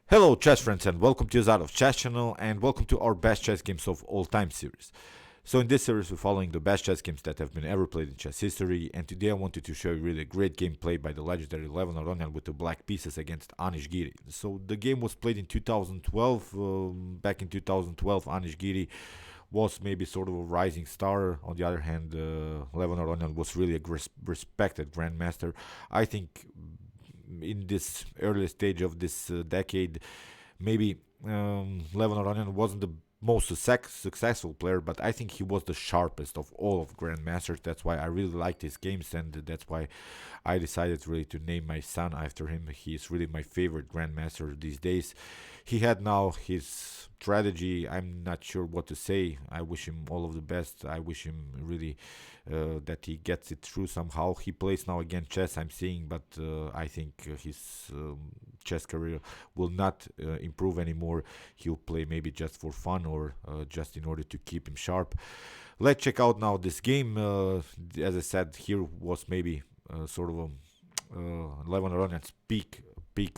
Hello chess friends and welcome to Jozarov chess channel and welcome to our best chess games of all time series. So in this series we're following the best chess games that have been ever played in chess history, and today I wanted to show you really a great game played by the legendary Levon Aronian with the black pieces against Anish Giri. So the game was played in 2012. Back in 2012 Anish Giri was maybe sort of a rising star. On the other hand, Levon Aronian was really a respected grandmaster. I think in this early stage of this decade, maybe Levon Aronian wasn't the most successful player, but I think he was the sharpest of all of grandmasters. That's why I really liked his games, and that's why I decided really to name my son after him. He is really my favorite grandmaster these days. He had now his strategy. I'm not sure what to say. I wish him all of the best. I wish him really that he gets it through somehow. He plays now again chess, I'm seeing, but I think his chess career will not improve anymore. He'll play maybe just for fun or just in order to keep him sharp. Let's check out now this game. As I said, here was maybe sort of a Levon Aronian's peak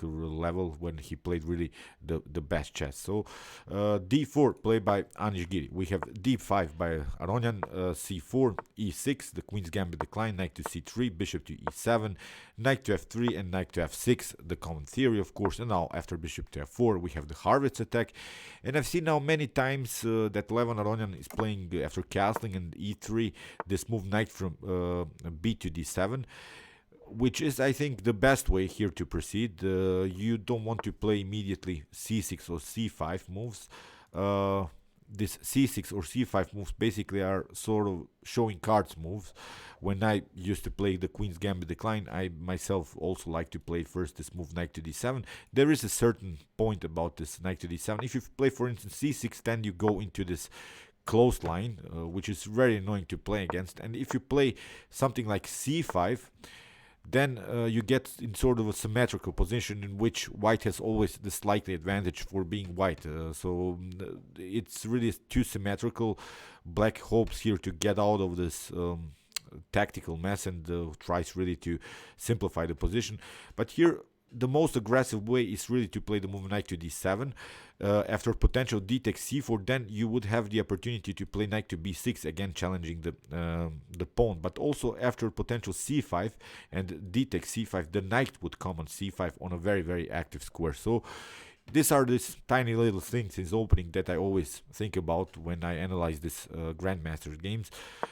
level when he played really the best chess. So d4 played by Anish Giri. We have d5 by Aronian, c4, e6, the queen's gambit decline, knight to c3, bishop to e7, knight to f3, and knight to f6, the common theory of course. And now after bishop to f4 we have the Harrwitz attack, and I've seen now many times that Levon Aronian is playing after castling and e3 this move knight from b to d7, which is, I think, the best way here to proceed. You don't want to play immediately c6 or c5 moves. This c6 or c5 moves basically are sort of showing cards moves. When I used to play the queen's gambit decline, I myself also like to play first this move knight to d7. There is a certain point about this knight to d7. If you play, for instance, c6, then you go into this closed line, which is very annoying to play against. And if you play something like c5, then you get in sort of a symmetrical position in which white has always the slightly advantage for being white. It's really too symmetrical. Black hopes here to get out of this tactical mess and tries really to simplify the position. But here the most aggressive way is really to play the move knight to d7. After potential d takes c4, then you would have the opportunity to play knight to b6, again challenging the pawn. But also after potential c5 and d takes c5, the knight would come on c5 on a very active square. So these are these tiny little things in opening that I always think about when I analyze this grandmaster games.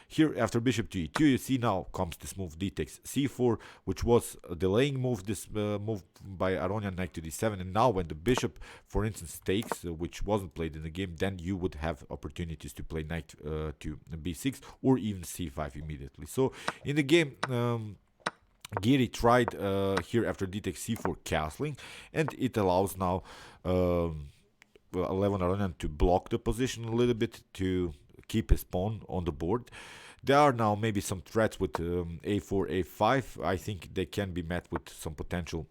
Here after bishop to e2, you see now comes this move d takes c4, which was a delaying move, this move by Aronian, knight to d7. And now when the bishop, for instance, takes, which wasn't played in the game, then you would have opportunities to play knight to b6 or even c5 immediately. So in the game, Giri tried here after d takes c4 castling, and it allows now Levon Aronian to block the position a little bit to keep his pawn on the board. There are now maybe some threats with a4, a5. I think they can be met with some potential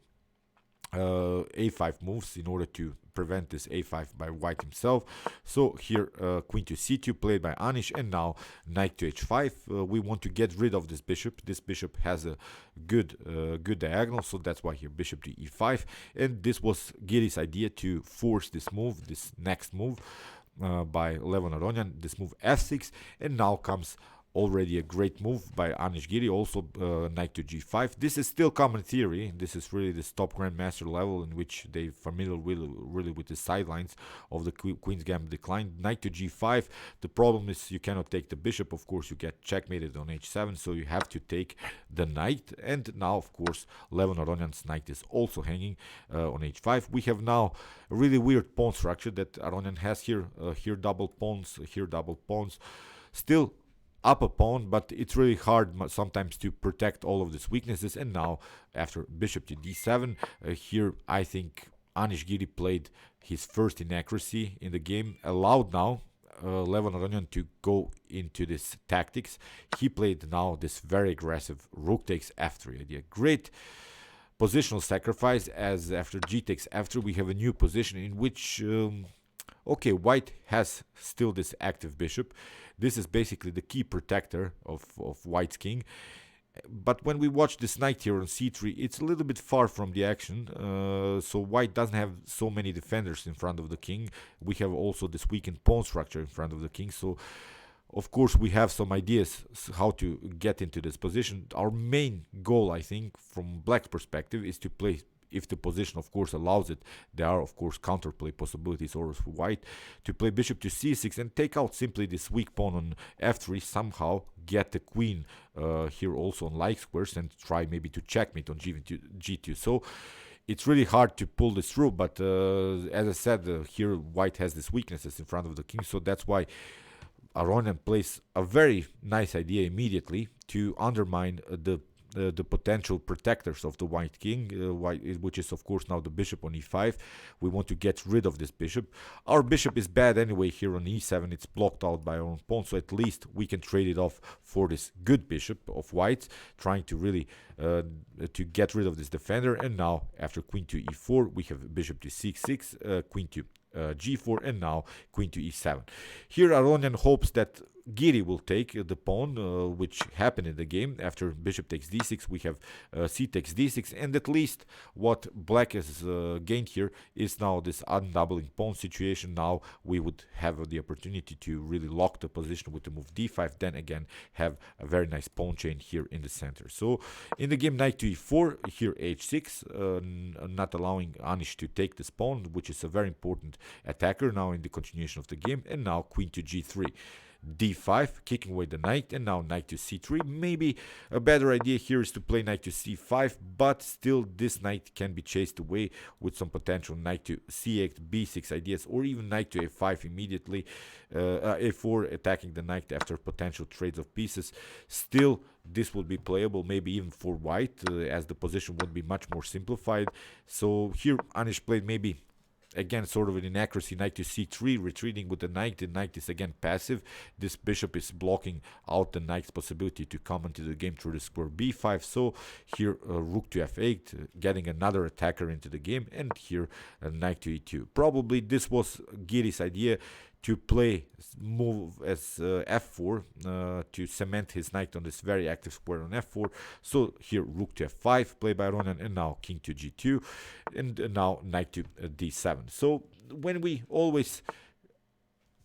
a5 moves in order to prevent this a5 by white himself. So here queen to c2 played by Anish, and now knight to h5. We want to get rid of this bishop. This bishop has a good diagonal, so that's why here bishop to e5. And this was Giri's idea to force this move, this next move by Levon Aronian, this move f6. And now comes already a great move by Anish Giri, also knight to g5. This is still common theory. This is really the top grandmaster level in which they familiar really with the sidelines of the queen's gambit decline. Knight to g5. The problem is you cannot take the bishop. Of course, you get checkmated on h7, so you have to take the knight. And now, of course, Levon Aronian's knight is also hanging on h5. We have now a really weird pawn structure that Aronian has here. Here double pawns, here double pawns. Still up a pawn, but it's really hard sometimes to protect all of these weaknesses. And now after bishop to d7, here I think Anish Giri played his first inaccuracy in the game, allowed now Levon Aronian to go into this tactics. He played now this very aggressive rook takes f3 idea. Great positional sacrifice, as after g takes f3 we have a new position in which okay, white has still this active bishop. This is basically the key protector of white's king. But when we watch this knight here on c3, it's a little bit far from the action. So white doesn't have so many defenders in front of the king. We have also this weakened pawn structure in front of the king. So of course we have some ideas how to get into this position. Our main goal, I think, from black's perspective, is to play, if the position of course allows it, there are of course counterplay possibilities also for white, to play bishop to c6 and take out simply this weak pawn on f3, somehow get the queen here also on like squares, and try maybe to checkmate on g2. So it's really hard to pull this through, but as I said, here white has these weaknesses in front of the king, so that's why Aronian plays a very nice idea immediately to undermine the potential protectors of the white king, which is of course now the bishop on e5. We want to get rid of this bishop. Our bishop is bad anyway here on e7. It's blocked out by our own pawn, so at least we can trade it off for this good bishop of white, trying to really to get rid of this defender. And now after queen to e4, we have bishop to c6, queen to g4, and now queen to e7. Here Aronian hopes that Giri will take the pawn, which happened in the game. After bishop takes d6, we have c takes d6, and at least what black has gained here is now this undoubling pawn situation. Now we would have the opportunity to really lock the position with the move d5, then again have a very nice pawn chain here in the center. So in the game, knight to e4, here h6, not allowing Anish to take this pawn, which is a very important attacker now in the continuation of the game. And now queen to g3, d5, kicking away the knight, and now knight to c3. Maybe a better idea here is to play knight to c5, but still this knight can be chased away with some potential knight to c8, b6 ideas, or even knight to a5 immediately, a4, attacking the knight after potential trades of pieces. Still, this would be playable, maybe even for white, as the position would be much more simplified. So here Anish played maybe again sort of an inaccuracy, knight to c3, retreating with the knight. The knight is again passive. This bishop is blocking out the knight's possibility to come into the game through the square b5. So here rook to f8, getting another attacker into the game, and here knight to e2. Probably this was Giri's idea, to play move as f4 to cement his knight on this very active square on f4. So here rook to f5 played by Aronian, and now king to g2, and now knight to d7. So when we always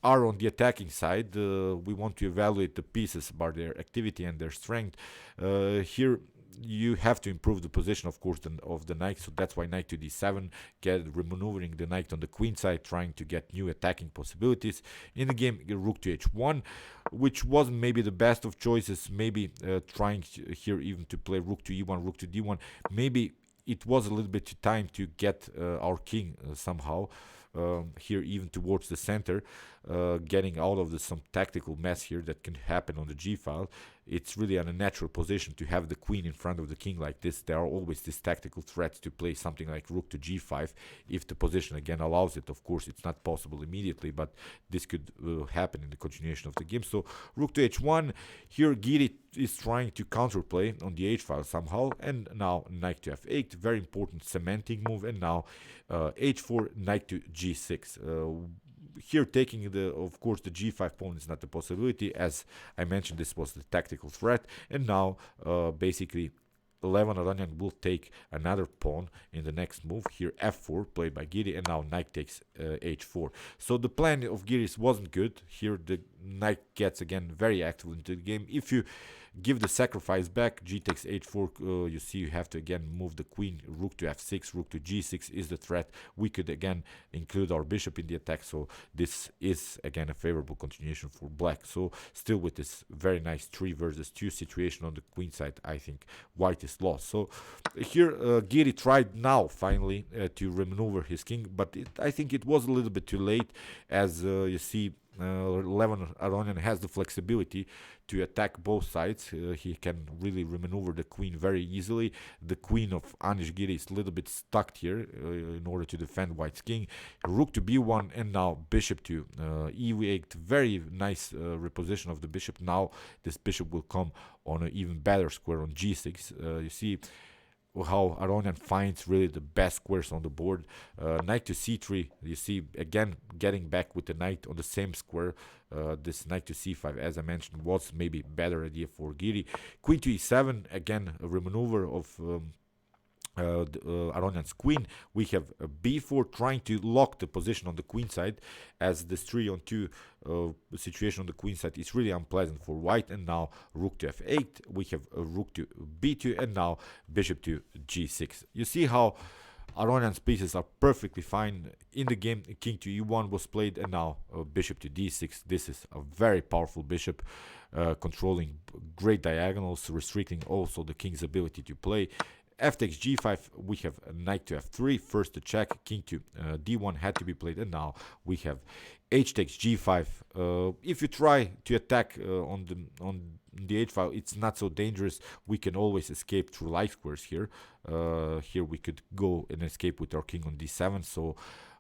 are on the attacking side, we want to evaluate the pieces by their activity and their strength. Here you have to improve the position, of course, of the knight, so that's why knight to d7, maneuvering the knight on the queen side, trying to get new attacking possibilities. In the game, rook to h1, which wasn't maybe the best of choices. Maybe trying here even to play rook to e1, rook to d1. Maybe it was a little bit time to get our king somehow here even towards the center, getting out of some tactical mess here that can happen on the g file. It's really an unnatural position to have the queen in front of the king like this. There are always these tactical threats to play something like rook to g5 if the position again allows it. Of course, it's not possible immediately, but this could happen in the continuation of the game. So rook to h1. Here Giri is trying to counterplay on the h file somehow, and now knight to f8, very important cementing move, and now h4, knight to g6. Here taking of course the g5 pawn is not a possibility. As I mentioned, this was the tactical threat, and now basically Levon Aronian will take another pawn in the next move. Here f4 played by Giri, and now knight takes h4. So the plan of Giri's wasn't good. Here the knight gets again very active into the game. If you give the sacrifice back, g takes h4, you see you have to again move the queen. Rook to f6, rook to g6 is the threat. We could again include our bishop in the attack, so this is again a favorable continuation for black. So still with this very nice 3 versus 2 situation on the queen side, I think white is lost. So here Giri tried now finally to remaneuver his king, but I think it was a little bit too late, as you see Levon Aronian has the flexibility to attack both sides. He can really remaneuver the queen very easily. The queen of Anish Giri is a little bit stuck here in order to defend white's king. Rook to b1, and now bishop to e8. Very nice reposition of the bishop. Now this bishop will come on an even better square on g6. You see, how Aronian finds really the best squares on the board. Knight to c3, you see again getting back with the knight on the same square. This knight to c5, as I mentioned, was maybe better idea for Giri. Queen to e7, again a remaneuver of Aronian's queen. We have b4, trying to lock the position on the queen side, as this 3-on-2 situation on the queen side is really unpleasant for white. And now rook to f8, we have rook to b2, and now bishop to g6. You see how Aronian's pieces are perfectly fine in the game. King to e1 was played, and now bishop to d6. This is a very powerful bishop, controlling great diagonals, restricting also the king's ability to play. F takes g5, we have knight to f3, first to check, king to d1 had to be played, and now we have h takes g5. If you try to attack on the h file, it's not so dangerous. We can always escape through light squares here. Here we could go and escape with our king on d7, so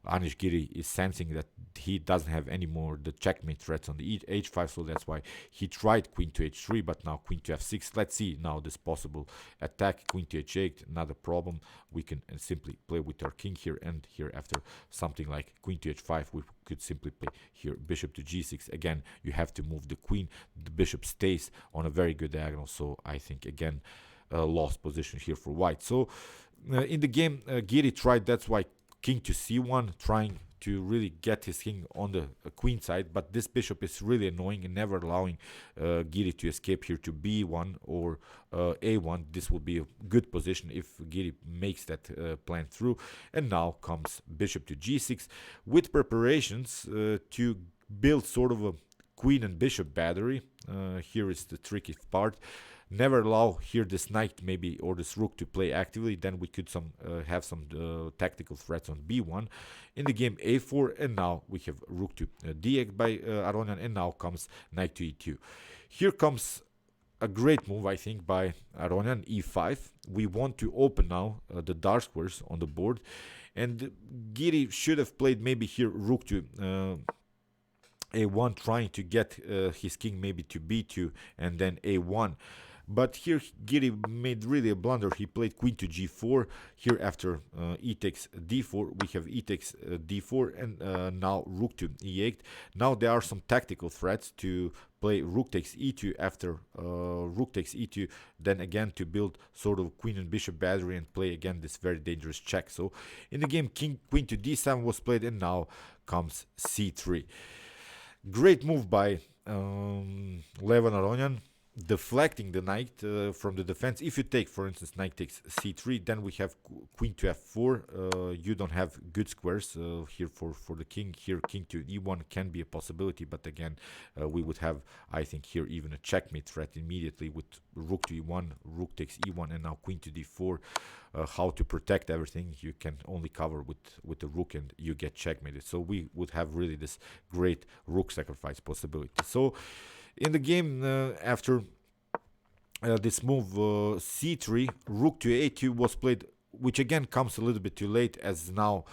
Anish Giri is sensing that he doesn't have any more the checkmate threats on the h5, so that's why he tried queen to h3, but now queen to f6. Let's see now this possible attack. Queen to h8, not a problem. We can simply play with our king here, and here after something like queen to h5, we could simply play here bishop to g6. Again, you have to move the queen. The bishop stays on a very good diagonal, so I think again lost position here for white. So in the game, Giri tried, that's why king to c1, trying to really get his king on the queen side, but this bishop is really annoying and never allowing Giri to escape here to b1 or a1. This will be a good position if Giri makes that plan through. And now comes bishop to g6 with preparations to build sort of a queen and bishop battery. Here is the tricky part. Never allow here this knight maybe or this rook to play actively, then we could have some tactical threats on b1. In the game a4, and now we have rook to d8 by Aronian, and now comes knight to e2. Here comes a great move, I think, by Aronian, e5. We want to open now the dark squares on the board, and Giri should have played maybe here rook to a1, trying to get his king maybe to b2 and then a1. But here Giri made really a blunder. He played queen to g4. Here after e takes d4, we have e takes d4, and now rook to e8. Now there are some tactical threats to play rook takes e2 after rook takes e2, then again to build sort of queen and bishop battery and play again this very dangerous check. So in the game, queen to d7 was played, and now comes c3. Great move by Levon Aronian, deflecting the knight from the defense. If you take, for instance, knight takes c3, then we have queen to f4. You don't have good squares here for the king. Here king to e1 can be a possibility, but again we would have, I think, here even a checkmate threat immediately with rook to e1, rook takes e1, and now queen to d4. How to protect everything, you can only cover with the rook, and you get checkmated. So we would have really this great rook sacrifice possibility. So in the game, after this move c3, rook to a2 was played, which again comes a little bit too late, as now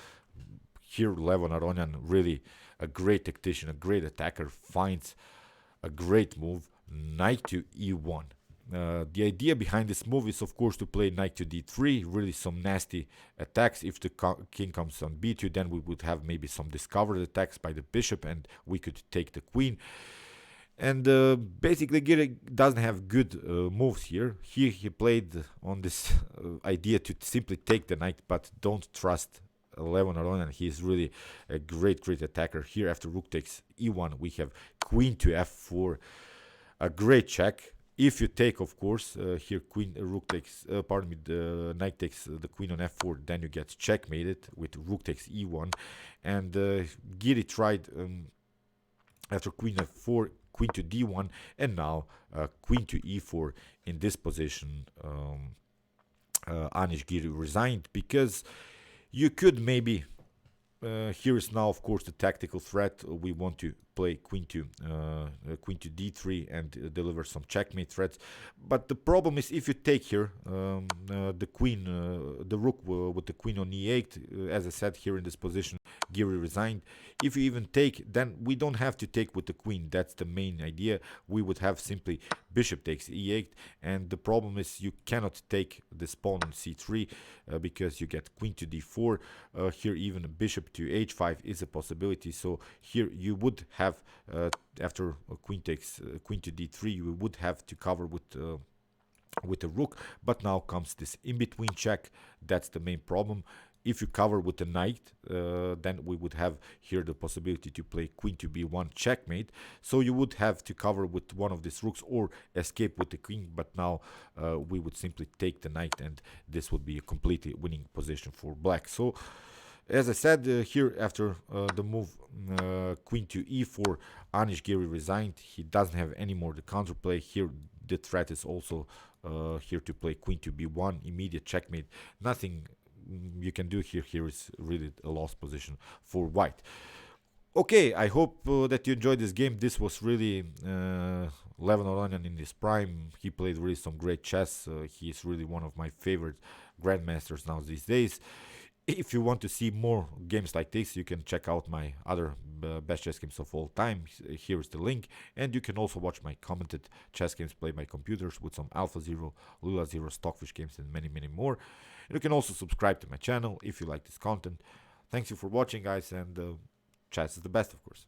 here Levon Aronian, really a great tactician, a great attacker, finds a great move, knight to e1. The idea behind this move is, of course, to play knight to d3, really some nasty attacks. If the king comes on b2, then we would have maybe some discovered attacks by the bishop, and we could take the queen. And basically Giri doesn't have good moves here. Here he played on this idea to simply take the knight, but don't trust Levon Aronian. He is really a great attacker. Here after rook takes e1, we have queen to f4, a great check. If you take, of course, here rook takes, pardon me, the knight takes the queen on f4, then you get checkmated with rook takes e1. And Giri tried after queen f4, queen to d1, and now queen to e4. In this position, Anish Giri resigned, because you could maybe here is now, of course, the tactical threat. We want to play queen to d3 and deliver some checkmate threats. But the problem is, if you take here the queen, the rook with the queen on e8, as I said, here in this position, Giri resigned. If you even take, then we don't have to take with the queen. That's the main idea. We would have simply bishop takes e8, and the problem is you cannot take this pawn on c3 because you get queen to d4. Here even a bishop to h5 is a possibility. So here you would have, after queen takes queen to d3, you would have to cover with a rook, but now comes this in-between check. That's the main problem. If you cover with the knight, then we would have here the possibility to play queen to b1 checkmate. So you would have to cover with one of these rooks or escape with the queen, but now we would simply take the knight, and this would be a completely winning position for black. So as I said, here after the move queen to e4, Anish Giri resigned. He doesn't have any more the counterplay. Here the threat is also here to play queen to b1, immediate checkmate. Nothing you can do here. Here is really a lost position for white. Okay, I hope that you enjoyed this game. This was really Levon Aronian in his prime. He played really some great chess. He is really one of my favorite grandmasters now these days. If you want to see more games like this, you can check out my other best chess games of all time. Here is the link. And you can also watch my commented chess games played by computers with some Alpha Zero, Lula Zero, Stockfish games, and many, many more. And you can also subscribe to my channel if you like this content. Thanks you for watching, guys, and chess is the best, of course.